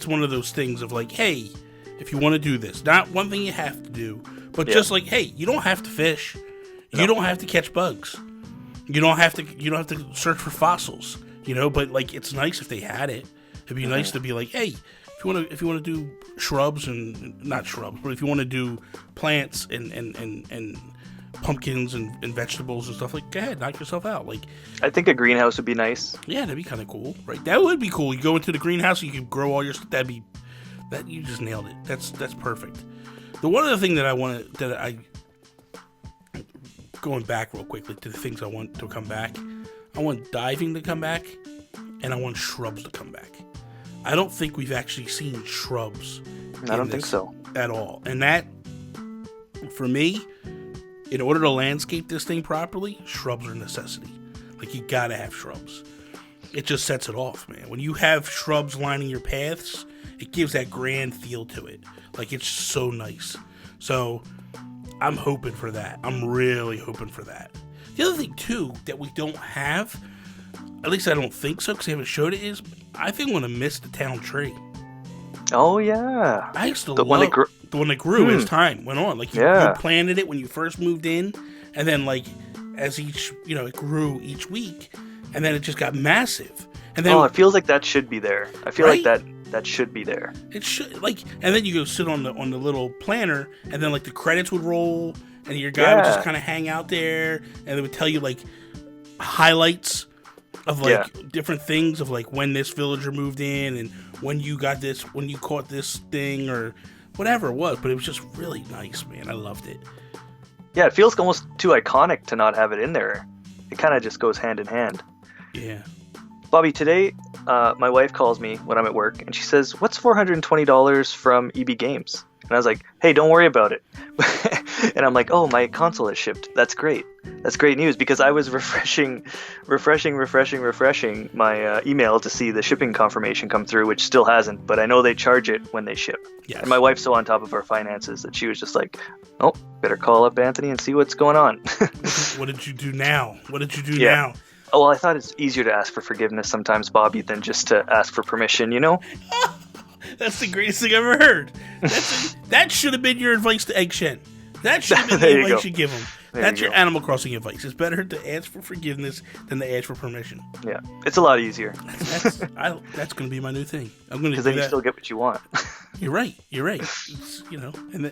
one of those things of like, hey, if you want to do this, not one thing you have to do, But just like, hey, you don't have to fish. You don't have to catch bugs. You don't have to search for fossils. But like, it's nice if they had it. It'd be nice to be like, hey, if you want to do shrubs and not shrubs, but if you want to do plants and pumpkins and vegetables and stuff, like, go ahead, knock yourself out. Like, I think a greenhouse would be nice. Yeah, that'd be kind of cool, right? That would be cool. You go into the greenhouse, and you can grow all your stuff. That you just nailed it. That's perfect. The one other thing that going back real quickly to the things I want to come back. I want diving to come back, and I want shrubs to come back. I don't think we've actually seen shrubs. I don't think so at all. And that, for me, in order to landscape this thing properly, shrubs are a necessity. Like, you gotta have shrubs. It just sets it off, man. When you have shrubs lining your paths, it gives that grand feel to it. Like, it's so nice. So, I'm hoping for that. I'm really hoping for that. The other thing, too, that we don't have, at least I don't think so, because they haven't showed it, is I think I'm going to miss the town tree. Oh, yeah. I used to love the one that grew as time went on. Like, you planted it when you first moved in, and then, like, as it grew each week, and then it just got massive. And then, it feels like that should be there. I feel like that should be there. It should, like, and then you go sit on the little planter, and then, like, the credits would roll, and your guy would just kind of hang out there, and it would tell you, like, highlights of, like, different things of, like, when this villager moved in, and when you got this, when you caught this thing, or whatever it was. But it was just really nice, man. I loved it. Yeah, it feels almost too iconic to not have it in there. It kind of just goes hand in hand. Yeah. Bobby, today, my wife calls me when I'm at work, and she says, "What's $420 from EB Games?" And I was like, "Hey, don't worry about it." And I'm like, "Oh, my console has shipped. That's great. That's great news," because I was refreshing my email to see the shipping confirmation come through, which still hasn't, but I know they charge it when they ship. Yes. And my wife's so on top of our finances that she was just like, "Oh, better call up Anthony and see what's going on." What did you do now? What did you do now? Oh, well, I thought it's easier to ask for forgiveness sometimes, Bobby, than just to ask for permission, you know? That's the greatest thing I've ever heard. That should have been your advice to Egg Shen. That should have been the advice you give him. That's your Animal Crossing advice. It's better to ask for forgiveness than to ask for permission. Yeah, it's a lot easier. That's going to be my new thing. I'm going to do that. Because then you still get what you want. You're right. It's, and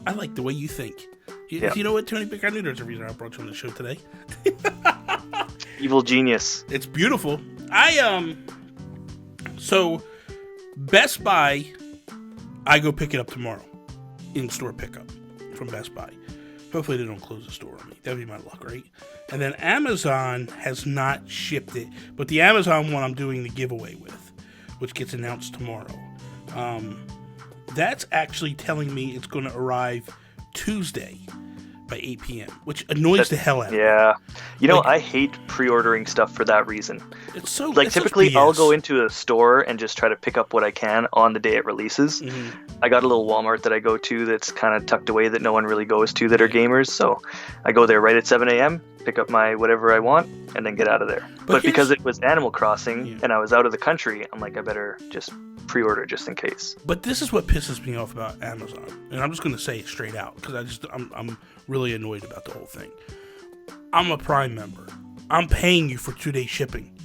I like the way you think. You know what, Tony Pick? I knew there's a reason I brought you on the show today. Evil genius. It's beautiful. So Best Buy, I go pick it up tomorrow. In-store pickup from Best Buy. Hopefully they don't close the store on me. That'd be my luck, right? And then Amazon has not shipped it, but the Amazon one I'm doing the giveaway with, which gets announced tomorrow. That's actually telling me it's going to arrive Tuesday by 8 p.m., which annoys the hell out of me. Yeah. I hate pre-ordering stuff for that reason. It's so typically I'll go into a store and just try to pick up what I can on the day it releases. Mm-hmm. I got a little Walmart that I go to that's kind of tucked away that no one really goes to that are gamers, so I go there right at 7 a.m., pick up my whatever I want, and then get out of there. But because it was Animal Crossing and I was out of the country, I'm like, I better just pre-order just in case. But this is what pisses me off about Amazon, and I'm just going to say it straight out because I'm really annoyed about the whole thing. I'm a Prime member. I'm paying you for 2-day shipping.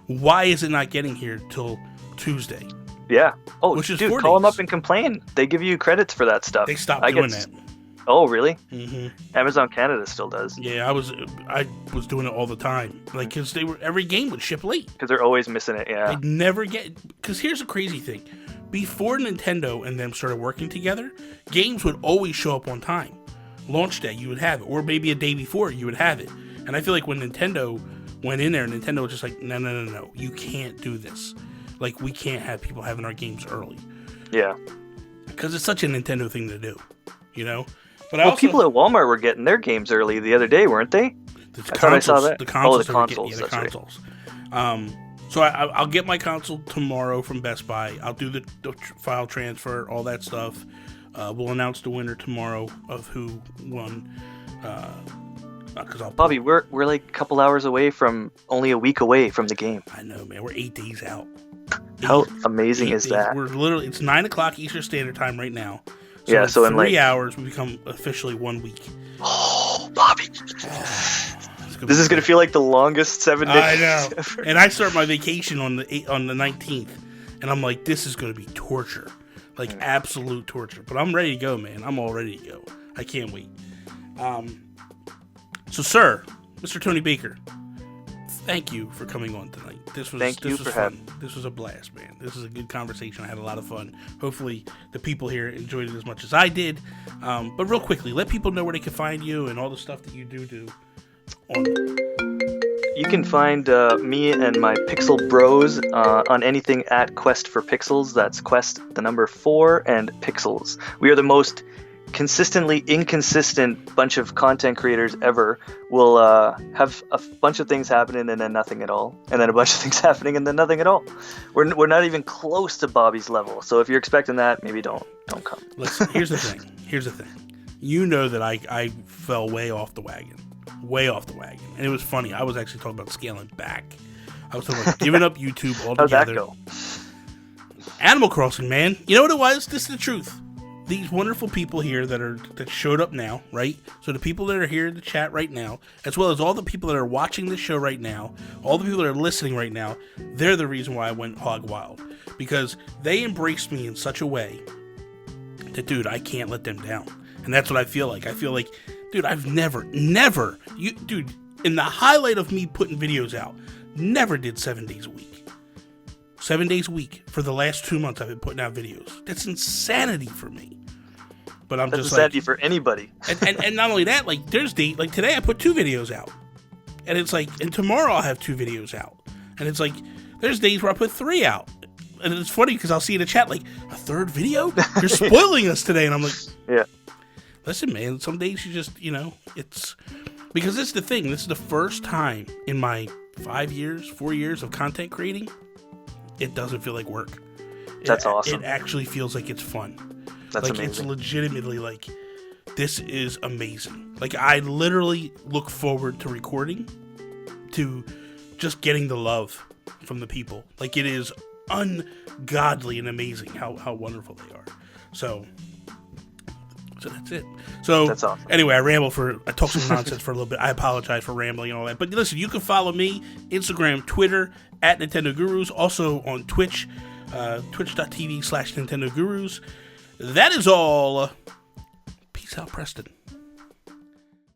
Why is it not getting here till Tuesday? Yeah. Oh, which is dude, 4 call days. them up and complain. They give you credits for that stuff. They stopped doing that. Oh, really? Mm-hmm. Amazon Canada still does. Yeah, I was doing it all the time. Like, because every game would ship late. Because they're always missing it, yeah. They'd never get... Because here's the crazy thing. Before Nintendo and them started working together, games would always show up on time. Launch day, you would have it. Or maybe a day before, you would have it. And I feel like when Nintendo went in there, Nintendo was just like, no. You can't do this. Like, we can't have people having our games early. Yeah. Because it's such a Nintendo thing to do, But people at Walmart were getting their games early the other day, weren't they? I saw that. The consoles. The consoles. The consoles. Right. So I'll get my console tomorrow from Best Buy. I'll do the file transfer, all that stuff. We'll announce the winner tomorrow of who won. Bobby, we're like a couple hours away from only a week away from the game. I know, man. We're 8 days out. How amazing is that? We're literally, it's 9 o'clock Eastern Standard Time right now. Yeah, so in 3 hours, we become officially 1 week. Oh, Bobby. This is going to feel like the longest 7 days. I know. Ever. And I start my vacation on the 19th. And I'm like, this is going to be torture. Like, absolute torture. But I'm ready to go, man. I'm all ready to go. I can't wait. So, sir, Mr. Tony Baker, thank you for coming on tonight. This was fun. This was a blast, man. This was a good conversation. I had a lot of fun. Hopefully, the people here enjoyed it as much as I did. But real quickly, let people know where they can find you and all the stuff that you do. You can find me and my Pixel Bros on anything at Quest for Pixels. That's Quest, the number 4, and Pixels. We are the most consistently inconsistent bunch of content creators ever. We'll have a bunch of things happening and then nothing at all, and then a bunch of things happening and then nothing at all. We're not even close to Bobby's level. So if you're expecting that, maybe don't come. Listen, here's the thing. You know that I fell way off the wagon. And it was funny. I was actually talking about scaling back. I was talking about giving up YouTube altogether. How'd that go? Animal Crossing, man. You know what it was? This is the truth. These wonderful people here that showed up now, right? So the people that are here in the chat right now, as well as all the people that are watching this show right now, all the people that are listening right now, they're the reason why I went hog wild. Because they embraced me in such a way that, dude, I can't let them down. And that's what I feel like. I feel like, dude, I've never, in the highlight of me putting videos out, never did 7 days a week. 7 days a week for the last 2 months I've been putting out videos. That's insanity for me. But I'm That's just insanity for anybody. and not only that, like there's like today I put 2 videos out. And it's like, and tomorrow I'll have 2 videos out. And it's like, there's days where I put 3 out. And it's funny because I'll see in the chat like, a 3rd video? You're spoiling us today. And I'm like, yeah. Listen, man, some days you just, it's... Because this is the thing. This is the first time in my 4 years of content creating, it doesn't feel like work. That's awesome. It actually feels like it's fun. That's like, amazing. It's legitimately like, this is amazing. Like, I literally look forward to recording, to just getting the love from the people. Like, it is ungodly and amazing how wonderful they are. So that's it. So that's awesome. Anyway, I talked some nonsense for a little bit. I apologize for rambling and all that. But listen, you can follow me, Instagram, Twitter, at Nintendo Gurus. Also on Twitch, twitch.tv/Nintendo Gurus. That is all. Peace out, Preston.